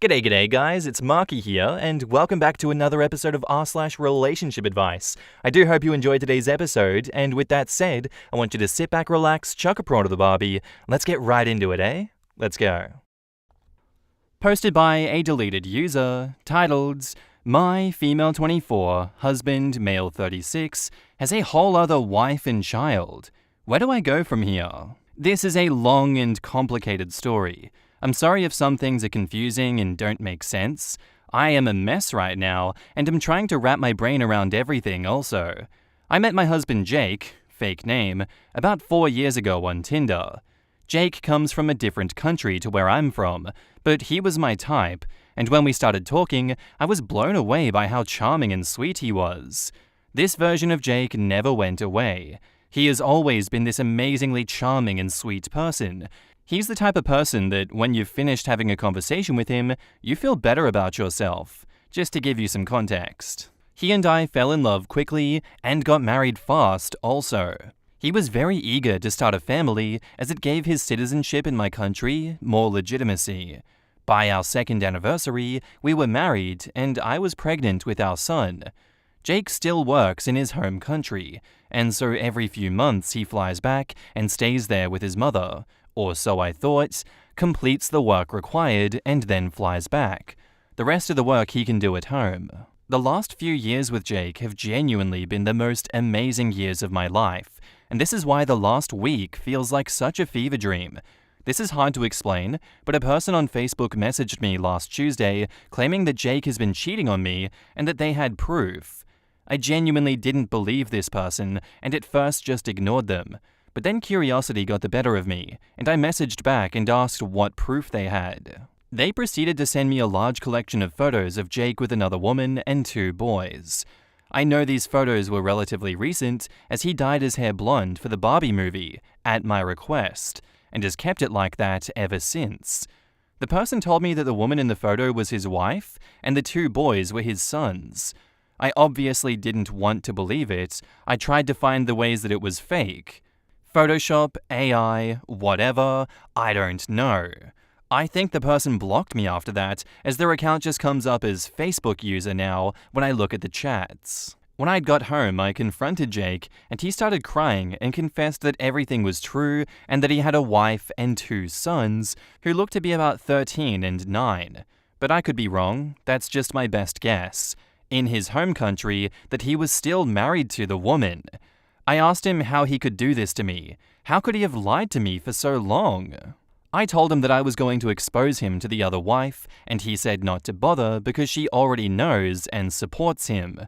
G'day guys, it's Marky here, and welcome back to another episode of r/relationship advice. I do hope you enjoyed today's episode, and with that said, I want you to sit back, relax, chuck a prawn to the barbie. Let's get right into it, eh? Let's go. Posted by a deleted user, titled, My female 24, husband male 36, has a whole other wife and child. Where do I go from here? This is a long and complicated story. I'm sorry if some things are confusing and don't make sense. I am a mess right now, and am trying to wrap my brain around everything also. I met my husband Jake, fake name, about 4 years ago on Tinder. Jake comes from a different country to where I'm from, but he was my type, and when we started talking, I was blown away by how charming and sweet he was. This version of Jake never went away. He has always been this amazingly charming and sweet person. He's the type of person that when you've finished having a conversation with him, you feel better about yourself. Just to give you some context. He and I fell in love quickly and got married fast also. He was very eager to start a family as it gave his citizenship in my country more legitimacy. By our second anniversary, we were married and I was pregnant with our son. Jake still works in his home country, and so every few months he flies back and stays there with his mother. Or so I thought, completes the work required and then flies back. The rest of the work he can do at home. The last few years with Jake have genuinely been the most amazing years of my life, and this is why the last week feels like such a fever dream. This is hard to explain, but a person on Facebook messaged me last Tuesday claiming that Jake has been cheating on me and that they had proof. I genuinely didn't believe this person and at first just ignored them. But then curiosity got the better of me, and I messaged back and asked what proof they had. They proceeded to send me a large collection of photos of Jake with another woman and 2 boys. I know these photos were relatively recent, as he dyed his hair blonde for the Barbie movie, at my request, and has kept it like that ever since. The person told me that the woman in the photo was his wife, and the 2 boys were his sons. I obviously didn't want to believe it. I tried to find the ways that it was fake. Photoshop, AI, whatever, I don't know. I think the person blocked me after that, as their account just comes up as Facebook user now when I look at the chats. When I got home, I confronted Jake, and he started crying and confessed that everything was true and that he had a wife and 2 sons, who looked to be about 13 and 9. But I could be wrong, that's just my best guess. In his home country, that he was still married to the woman. I asked him how he could do this to me. How could he have lied to me for so long? I told him that I was going to expose him to the other wife, and he said not to bother because she already knows and supports him.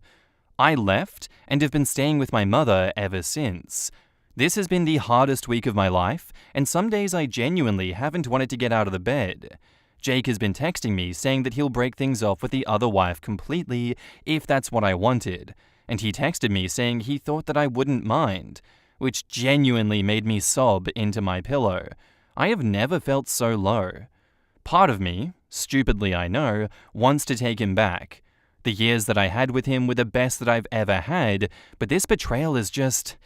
I left and have been staying with my mother ever since. This has been the hardest week of my life, and some days I genuinely haven't wanted to get out of the bed. Jake has been texting me saying that he'll break things off with the other wife completely if that's what I wanted. And he texted me saying he thought that I wouldn't mind, which genuinely made me sob into my pillow. I have never felt so low. Part of me, stupidly I know, wants to take him back. The years that I had with him were the best that I've ever had, but this betrayal is just...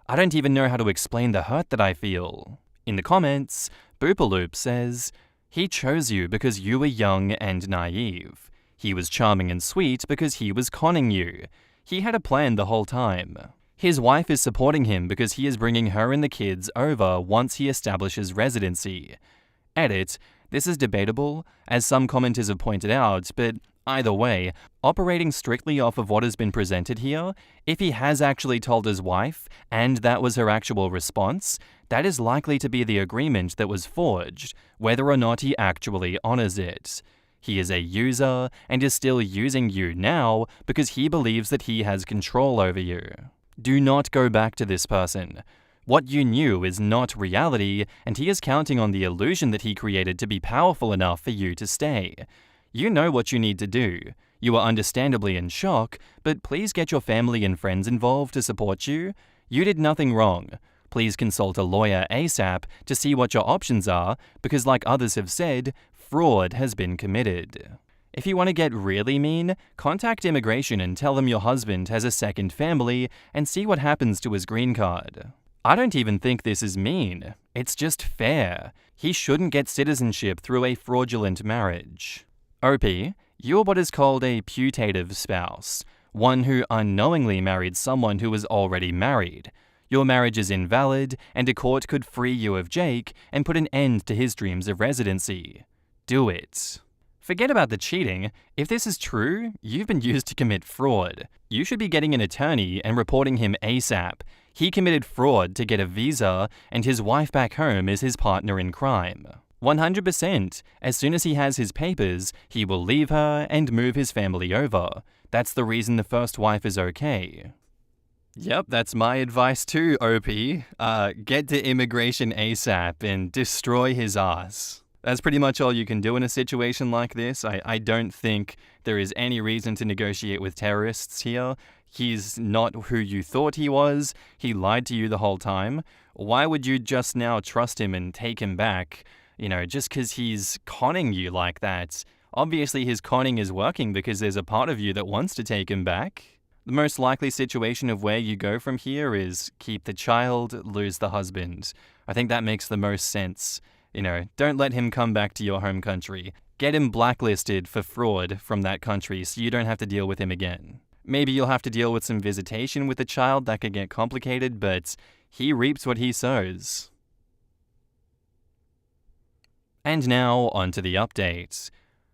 I don't even know how to explain the hurt that I feel. In the comments, Boopaloop says, he chose you because you were young and naive. He was charming and sweet because he was conning you. He had a plan the whole time. His wife is supporting him because he is bringing her and the kids over once he establishes residency. Edit, this is debatable, as some commenters have pointed out, but either way, operating strictly off of what has been presented here, if he has actually told his wife, and that was her actual response, that is likely to be the agreement that was forged, whether or not he actually honors it. He is a user and is still using you now because he believes that he has control over you. Do not go back to this person. What you knew is not reality, and he is counting on the illusion that he created to be powerful enough for you to stay. You know what you need to do. You are understandably in shock, but please get your family and friends involved to support you. You did nothing wrong. Please consult a lawyer ASAP to see what your options are, because like others have said, fraud has been committed. If you want to get really mean, contact immigration and tell them your husband has a second family and see what happens to his green card. I don't even think this is mean. It's just fair. He shouldn't get citizenship through a fraudulent marriage. OP, you're what is called a putative spouse, one who unknowingly married someone who was already married. Your marriage is invalid, and a court could free you of Jake and put an end to his dreams of residency. Do it. Forget about the cheating. If this is true, you've been used to commit fraud. You should be getting an attorney and reporting him ASAP. He committed fraud to get a visa, and his wife back home is his partner in crime. 100%. As soon as he has his papers, he will leave her and move his family over. That's the reason the first wife is okay. Yep, that's my advice too, OP. Get to immigration ASAP and destroy his ass. That's pretty much all you can do in a situation like this. I don't think there is any reason to negotiate with terrorists here. He's not who you thought he was. He lied to you the whole time. Why would you just now trust him and take him back? Just because he's conning you like that. Obviously his conning is working because there's a part of you that wants to take him back. The most likely situation of where you go from here is keep the child, lose the husband. I think that makes the most sense. Don't let him come back to your home country. Get him blacklisted for fraud from that country so you don't have to deal with him again. Maybe you'll have to deal with some visitation with the child. That could get complicated, but he reaps what he sows. And now, on to the updates.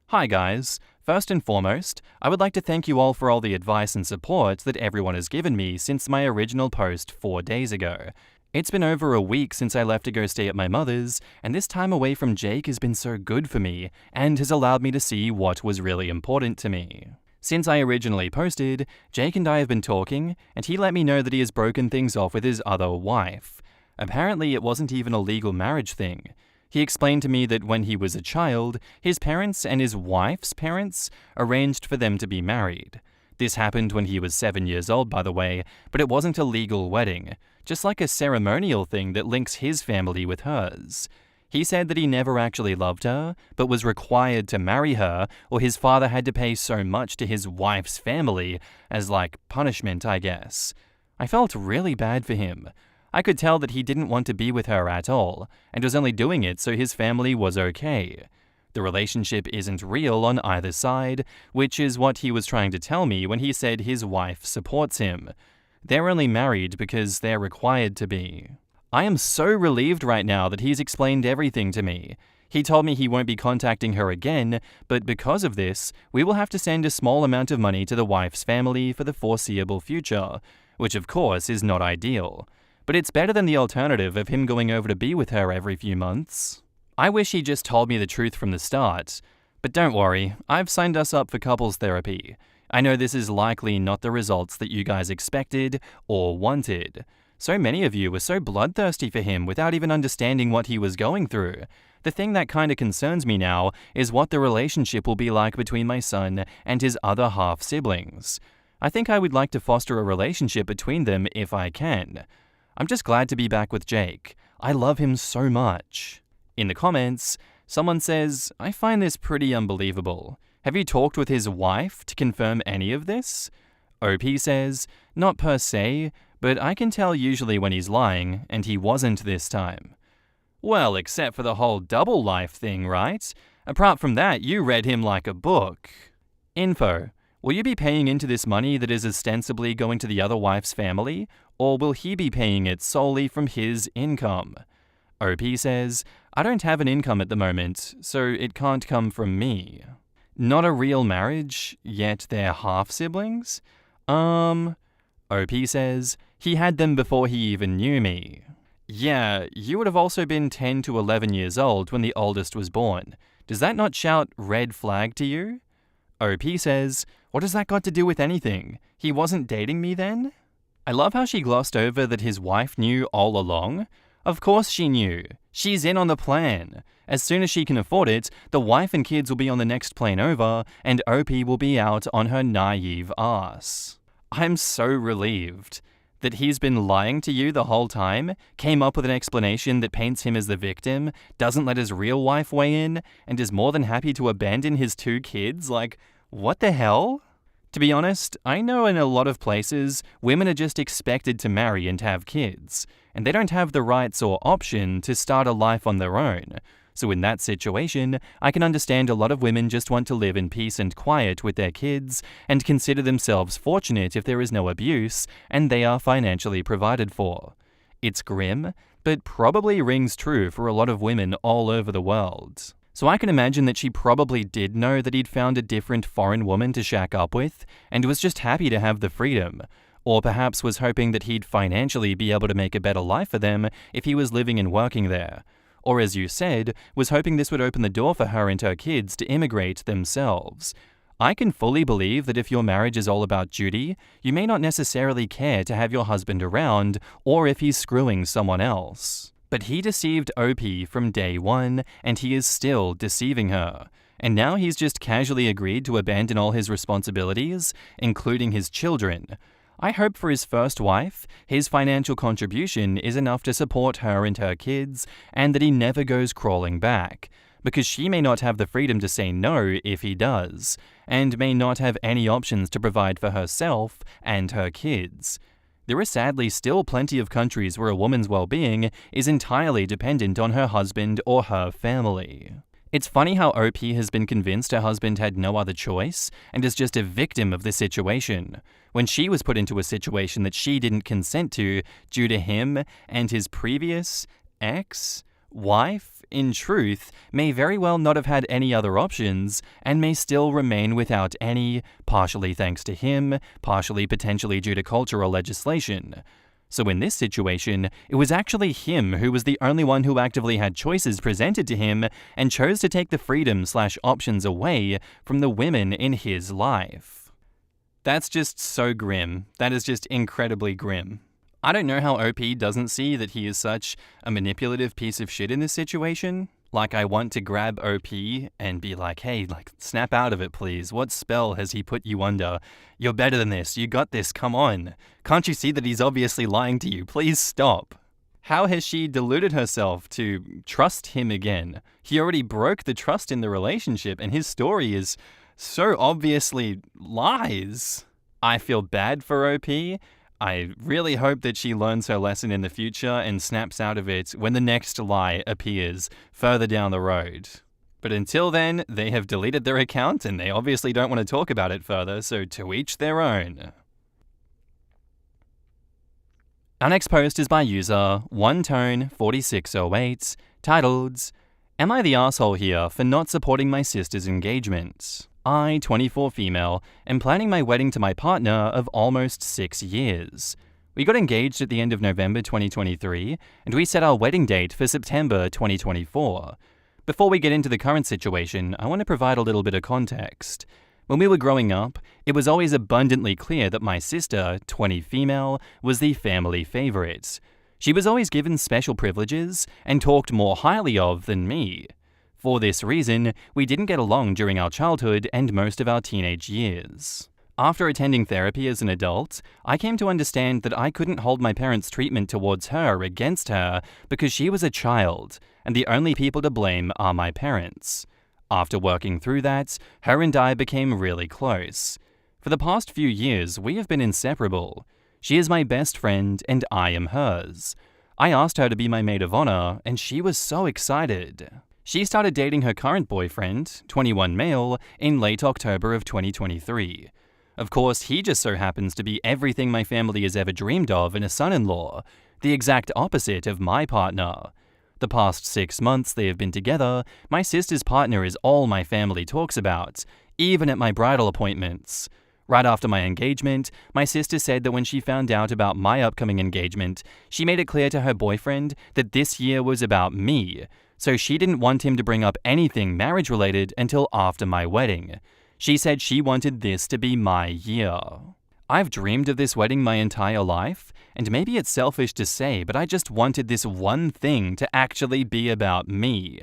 Hi guys. First and foremost, I would like to thank you all for all the advice and support that everyone has given me since my original post 4 days ago. It's been over a week since I left to go stay at my mother's, and this time away from Jake has been so good for me and has allowed me to see what was really important to me. Since I originally posted, Jake and I have been talking, and he let me know that he has broken things off with his other wife. Apparently, it wasn't even a legal marriage thing. He explained to me that when he was a child, his parents and his wife's parents arranged for them to be married. This happened when he was 7 years old, by the way, but it wasn't a legal wedding, just like a ceremonial thing that links his family with hers. He said that he never actually loved her, but was required to marry her, or his father had to pay so much to his wife's family as punishment, I guess. I felt really bad for him. I could tell that he didn't want to be with her at all, and was only doing it so his family was okay. The relationship isn't real on either side, which is what he was trying to tell me when he said his wife supports him. They're only married because they're required to be. I am so relieved right now that he's explained everything to me. He told me he won't be contacting her again, but because of this, we will have to send a small amount of money to the wife's family for the foreseeable future, which of course is not ideal. But it's better than the alternative of him going over to be with her every few months. I wish he just told me the truth from the start. But don't worry, I've signed us up for couples therapy. I know this is likely not the results that you guys expected or wanted. So many of you were so bloodthirsty for him without even understanding what he was going through. The thing that kinda concerns me now is what the relationship will be like between my son and his other half siblings. I think I would like to foster a relationship between them if I can. I'm just glad to be back with Jake. I love him so much. In the comments, someone says, I find this pretty unbelievable. Have you talked with his wife to confirm any of this? OP says, not per se, but I can tell usually when he's lying, and he wasn't this time. Well, except for the whole double life thing, right? Apart from that, you read him like a book. Info. Will you be paying into this money that is ostensibly going to the other wife's family, or will he be paying it solely from his income? OP says, I don't have an income at the moment, so it can't come from me. Not a real marriage, yet they're half-siblings? OP says, he had them before he even knew me. Yeah, you would have also been 10 to 11 years old when the oldest was born. Does that not shout red flag to you? OP says, what has that got to do with anything? He wasn't dating me then? I love how she glossed over that his wife knew all along. Of course she knew. She's in on the plan. As soon as she can afford it, the wife and kids will be on the next plane over, and OP will be out on her naive ass. I'm so relieved that he's been lying to you the whole time, came up with an explanation that paints him as the victim, doesn't let his real wife weigh in, and is more than happy to abandon his 2 kids. What the hell? To be honest, I know in a lot of places, women are just expected to marry and have kids, and they don't have the rights or option to start a life on their own. So in that situation, I can understand a lot of women just want to live in peace and quiet with their kids and consider themselves fortunate if there is no abuse and they are financially provided for. It's grim, but probably rings true for a lot of women all over the world. So I can imagine that she probably did know that he'd found a different foreign woman to shack up with and was just happy to have the freedom. Or perhaps was hoping that he'd financially be able to make a better life for them if he was living and working there. Or as you said, was hoping this would open the door for her and her kids to immigrate themselves. I can fully believe that if your marriage is all about duty, you may not necessarily care to have your husband around or if he's screwing someone else. But he deceived OP from day one, and he is still deceiving her. And now he's just casually agreed to abandon all his responsibilities, including his children. I hope for his first wife, his financial contribution is enough to support her and her kids, and that he never goes crawling back. Because she may not have the freedom to say no if he does, and may not have any options to provide for herself and her kids. There are sadly still plenty of countries where a woman's well-being is entirely dependent on her husband or her family. It's funny how OP has been convinced her husband had no other choice and is just a victim of the situation, when she was put into a situation that she didn't consent to due to him and his previous ex-wife, in truth, may very well not have had any other options and may still remain without any, partially thanks to him, partially potentially due to cultural legislation. So in this situation, it was actually him who was the only one who actively had choices presented to him and chose to take the freedom/options away from the women in his life. That's just so grim. That is just incredibly grim. I don't know how OP doesn't see that he is such a manipulative piece of shit in this situation. Like, I want to grab OP and be like, hey, snap out of it, please. What spell has he put you under? You're better than this. You got this. Come on. Can't you see that he's obviously lying to you? Please stop. How has she deluded herself to trust him again? He already broke the trust in the relationship, and his story is so obviously lies. I feel bad for OP. I really hope that she learns her lesson in the future and snaps out of it when the next lie appears further down the road. But until then, they have deleted their account and they obviously don't want to talk about it further, so to each their own. Our next post is by user OneTone4608, titled, "Am I the asshole here for not supporting my sister's engagement? I, 24 female, am planning my wedding to my partner of almost 6 years. We got engaged at the end of November 2023, and we set our wedding date for September 2024. Before we get into the current situation, I want to provide a little bit of context. When we were growing up, it was always abundantly clear that my sister, 20 female, was the family favorite. She was always given special privileges and talked more highly of than me. For this reason, we didn't get along during our childhood and most of our teenage years. After attending therapy as an adult, I came to understand that I couldn't hold my parents' treatment towards her against her because she was a child, and the only people to blame are my parents. After working through that, her and I became really close. For the past few years, we have been inseparable. She is my best friend, and I am hers. I asked her to be my maid of honor, and she was so excited. She started dating her current boyfriend, 21 male, in late October of 2023. Of course, he just so happens to be everything my family has ever dreamed of in a son-in-law, the exact opposite of my partner. The past 6 months they have been together, my sister's partner is all my family talks about, even at my bridal appointments. Right after my engagement, my sister said that when she found out about my upcoming engagement, she made it clear to her boyfriend that this year was about me, so she didn't want him to bring up anything marriage-related until after my wedding. She said she wanted this to be my year. I've dreamed of this wedding my entire life, and maybe it's selfish to say, but I just wanted this one thing to actually be about me.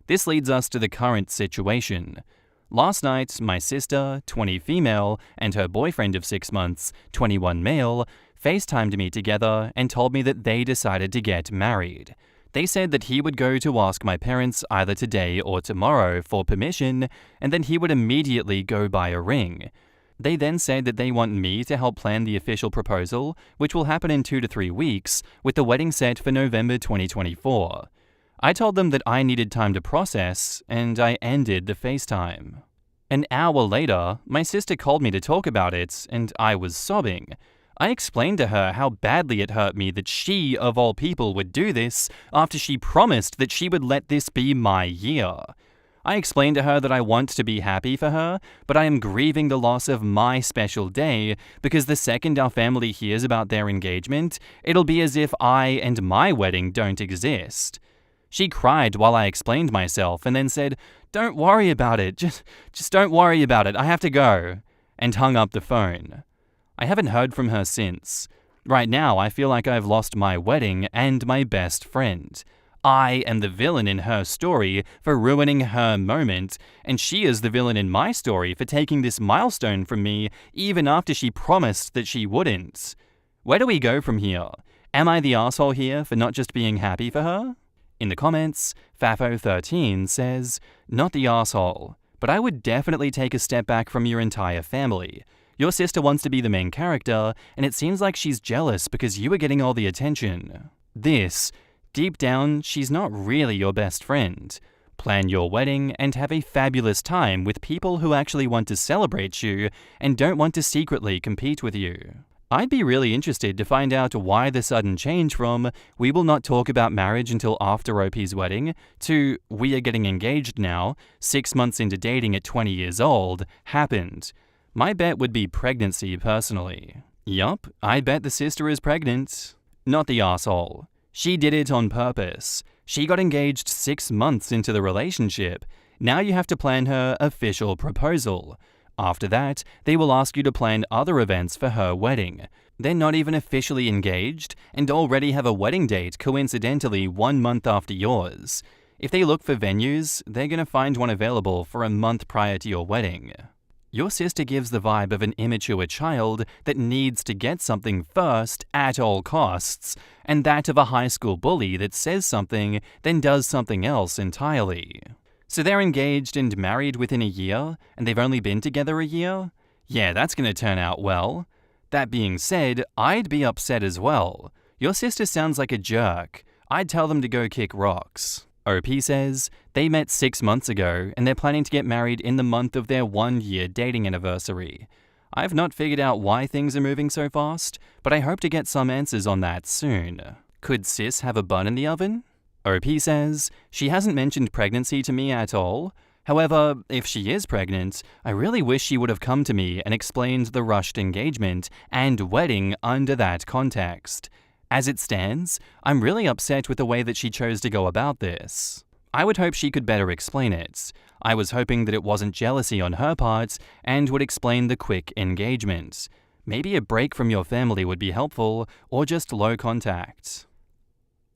This leads us to the current situation. Last night, my sister, 20 female, and her boyfriend of 6 months, 21 male, FaceTimed me together and told me that they decided to get married. They said that he would go to ask my parents either today or tomorrow for permission, and then he would immediately go buy a ring. They then said that they want me to help plan the official proposal, which will happen in 2 to 3 weeks, with the wedding set for November 2024. I told them that I needed time to process, and I ended the FaceTime. An hour later, my sister called me to talk about it, and I was sobbing. I explained to her how badly it hurt me that she, of all people, would do this after she promised that she would let this be my year. I explained to her that I want to be happy for her, but I am grieving the loss of my special day because the second our family hears about their engagement, it'll be as if I and my wedding don't exist. She cried while I explained myself and then said, "Don't worry about it, just don't worry about it, I have to go," and hung up the phone. I haven't heard from her since. Right now, I feel like I've lost my wedding and my best friend. I am the villain in her story for ruining her moment, and she is the villain in my story for taking this milestone from me even after she promised that she wouldn't. Where do we go from here? Am I the asshole here for not just being happy for her? In the comments, Fafo13 says, "Not the asshole, but I would definitely take a step back from your entire family. Your sister wants to be the main character, and it seems like she's jealous because you are getting all the attention. Deep down, she's not really your best friend. Plan your wedding and have a fabulous time with people who actually want to celebrate you and don't want to secretly compete with you." I'd be really interested to find out why the sudden change from "we will not talk about marriage until after OP's wedding" to "we are getting engaged now, 6 months into dating at 20 years old" happened. My bet would be pregnancy, personally. Yup, I bet the sister is pregnant. Not the asshole. She did it on purpose. She got engaged 6 months into the relationship. Now you have to plan her official proposal. After that, they will ask you to plan other events for her wedding. They're not even officially engaged and already have a wedding date coincidentally 1 month after yours. If they look for venues, they're going to find one available for a month prior to your wedding. Your sister gives the vibe of an immature child that needs to get something first at all costs, and that of a high school bully that says something, then does something else entirely. So they're engaged and married within a year, and they've only been together a year? Yeah, that's going to turn out well. That being said, I'd be upset as well. Your sister sounds like a jerk. I'd tell them to go kick rocks. OP says, they met 6 months ago and they're planning to get married in the month of their 1-year dating anniversary. I've not figured out why things are moving so fast, but I hope to get some answers on that soon. Could sis have a bun in the oven? OP says, she hasn't mentioned pregnancy to me at all. However, if she is pregnant, I really wish she would have come to me and explained the rushed engagement and wedding under that context. As it stands, I'm really upset with the way that she chose to go about this. I would hope she could better explain it. I was hoping that it wasn't jealousy on her part and would explain the quick engagement. Maybe a break from your family would be helpful, or just low contact.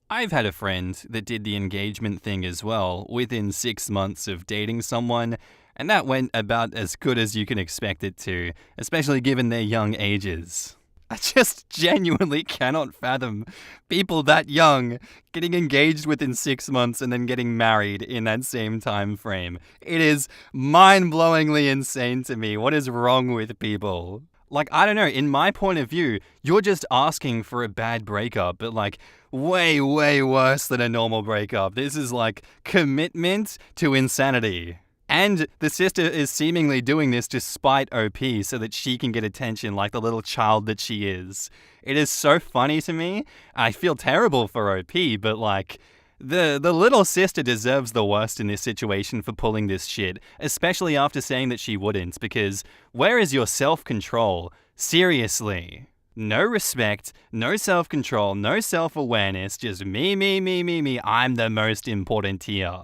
I've had a friend that did the engagement thing as well within 6 months of dating someone, and that went about as good as you can expect it to, especially given their young ages. I just genuinely cannot fathom people that young getting engaged within 6 months and then getting married in that same time frame. It is mind-blowingly insane to me. What is wrong with people? Like, I don't know, in my point of view, you're just asking for a bad breakup, but like way, way worse than a normal breakup. This is like commitment to insanity. And the sister is seemingly doing this to spite OP so that she can get attention like the little child that she is. It is so funny to me. I feel terrible for OP, but like, the little sister deserves the worst in this situation for pulling this shit, especially after saying that she wouldn't, because where is your self-control? Seriously. No respect, no self-control, no self-awareness, just me. I'm the most important here.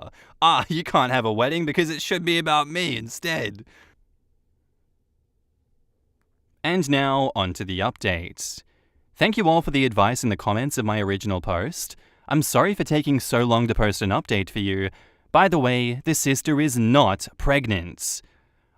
You can't have a wedding because it should be about me instead. And now, onto the update. Thank you all for the advice in the comments of my original post. I'm sorry for taking so long to post an update for you. By the way, the sister is not pregnant.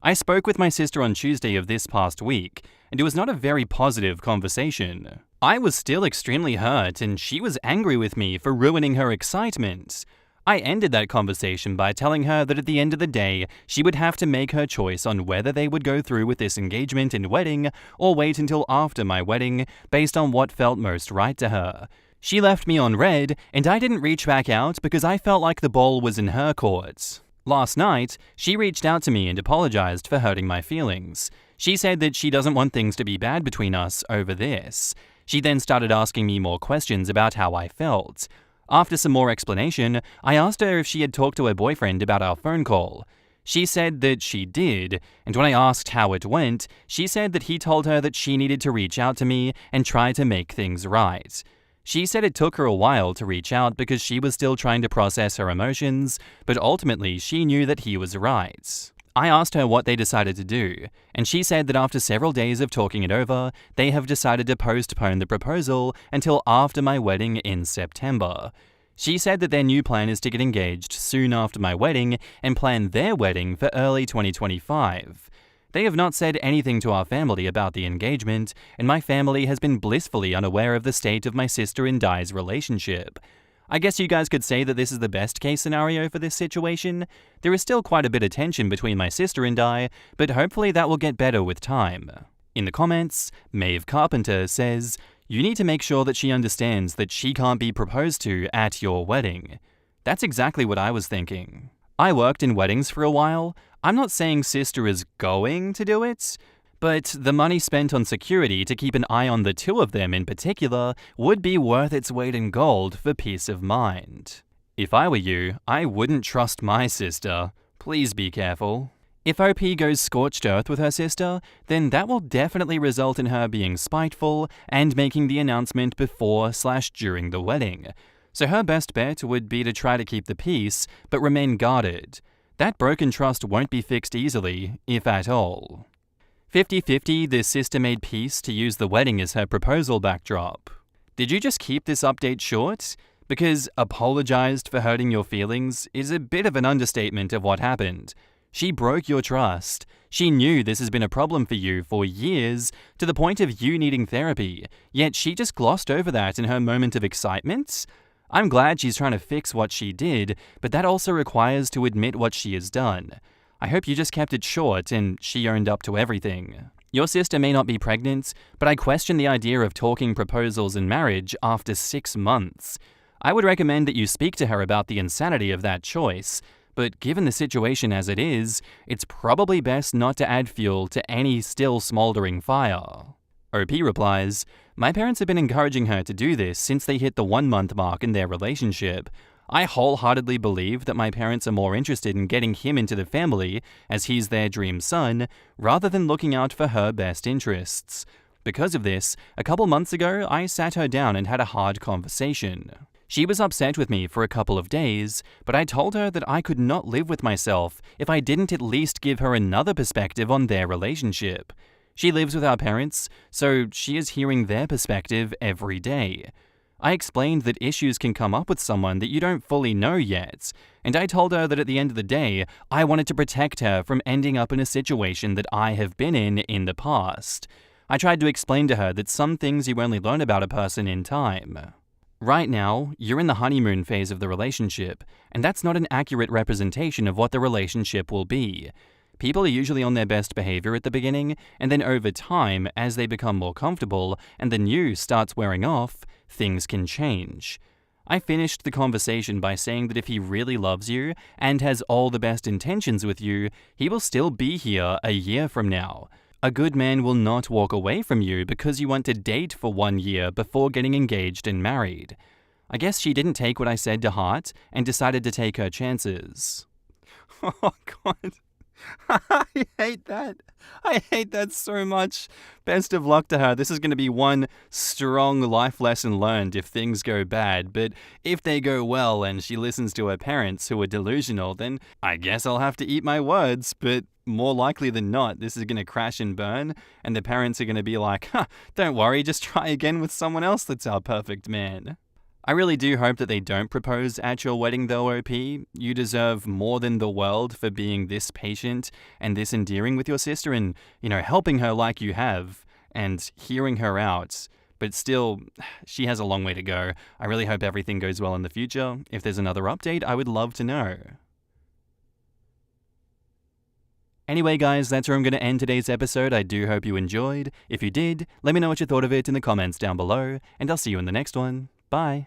I spoke with my sister on Tuesday of this past week, and it was not a very positive conversation. I was still extremely hurt, and she was angry with me for ruining her excitement. I ended that conversation by telling her that at the end of the day, she would have to make her choice on whether they would go through with this engagement and wedding, or wait until after my wedding, based on what felt most right to her. She left me on red, and I didn't reach back out because I felt like the ball was in her court. Last night, she reached out to me and apologized for hurting my feelings. She said that she doesn't want things to be bad between us over this. She then started asking me more questions about how I felt. After some more explanation, I asked her if she had talked to her boyfriend about our phone call. She said that she did, and when I asked how it went, she said that he told her that she needed to reach out to me and try to make things right. She said it took her a while to reach out because she was still trying to process her emotions, but ultimately she knew that he was right. I asked her what they decided to do, and she said that after several days of talking it over, they have decided to postpone the proposal until after my wedding in September. She said that their new plan is to get engaged soon after my wedding and plan their wedding for early 2025. They have not said anything to our family about the engagement, and my family has been blissfully unaware of the state of my sister and I's relationship. I guess you guys could say that this is the best case scenario for this situation. There is still quite a bit of tension between my sister and I, but hopefully that will get better with time. In the comments, Maeve Carpenter says, "You need to make sure that she understands that she can't be proposed to at your wedding." That's exactly what I was thinking. I worked in weddings for a while. I'm not saying sister is going to do it, but the money spent on security to keep an eye on the two of them in particular would be worth its weight in gold for peace of mind. If I were you, I wouldn't trust my sister. Please be careful. If OP goes scorched earth with her sister, then that will definitely result in her being spiteful and making the announcement before/during the wedding. So her best bet would be to try to keep the peace, but remain guarded. That broken trust won't be fixed easily, if at all. 50-50, the sister made peace to use the wedding as her proposal backdrop. Did you just keep this update short? Because apologized for hurting your feelings is a bit of an understatement of what happened. She broke your trust. She knew this has been a problem for you for years, to the point of you needing therapy, yet she just glossed over that in her moment of excitement? I'm glad she's trying to fix what she did, but that also requires to admit what she has done. I hope you just kept it short and she owned up to everything. Your sister may not be pregnant, but I question the idea of talking proposals and marriage after 6 months. I would recommend that you speak to her about the insanity of that choice, but given the situation as it is, it's probably best not to add fuel to any still smoldering fire. OP replies, "My parents have been encouraging her to do this since they hit the 1-month mark in their relationship. I wholeheartedly believe that my parents are more interested in getting him into the family, as he's their dream son, rather than looking out for her best interests. Because of this, a couple months ago, I sat her down and had a hard conversation. She was upset with me for a couple of days, but I told her that I could not live with myself if I didn't at least give her another perspective on their relationship. She lives with our parents, so she is hearing their perspective every day. I explained that issues can come up with someone that you don't fully know yet, and I told her that at the end of the day, I wanted to protect her from ending up in a situation that I have been in the past. I tried to explain to her that some things you only learn about a person in time. Right now, you're in the honeymoon phase of the relationship, and that's not an accurate representation of what the relationship will be. People are usually on their best behavior at the beginning, and then over time, as they become more comfortable and the new starts wearing off, things can change. I finished the conversation by saying that if he really loves you and has all the best intentions with you, he will still be here a year from now. A good man will not walk away from you because you want to date for 1 year before getting engaged and married. I guess she didn't take what I said to heart and decided to take her chances." Oh God. I hate that. I hate that so much. Best of luck to her. This is going to be one strong life lesson learned if things go bad. But if they go well and she listens to her parents who are delusional, then I guess I'll have to eat my words. But more likely than not, this is going to crash and burn. And the parents are going to be like, don't worry, just try again with someone else that's our perfect man. I really do hope that they don't propose at your wedding though, OP. You deserve more than the world for being this patient and this endearing with your sister and, helping her like you have and hearing her out. But still, she has a long way to go. I really hope everything goes well in the future. If there's another update, I would love to know. Anyway, guys, that's where I'm going to end today's episode. I do hope you enjoyed. If you did, let me know what you thought of it in the comments down below, and I'll see you in the next one. Bye.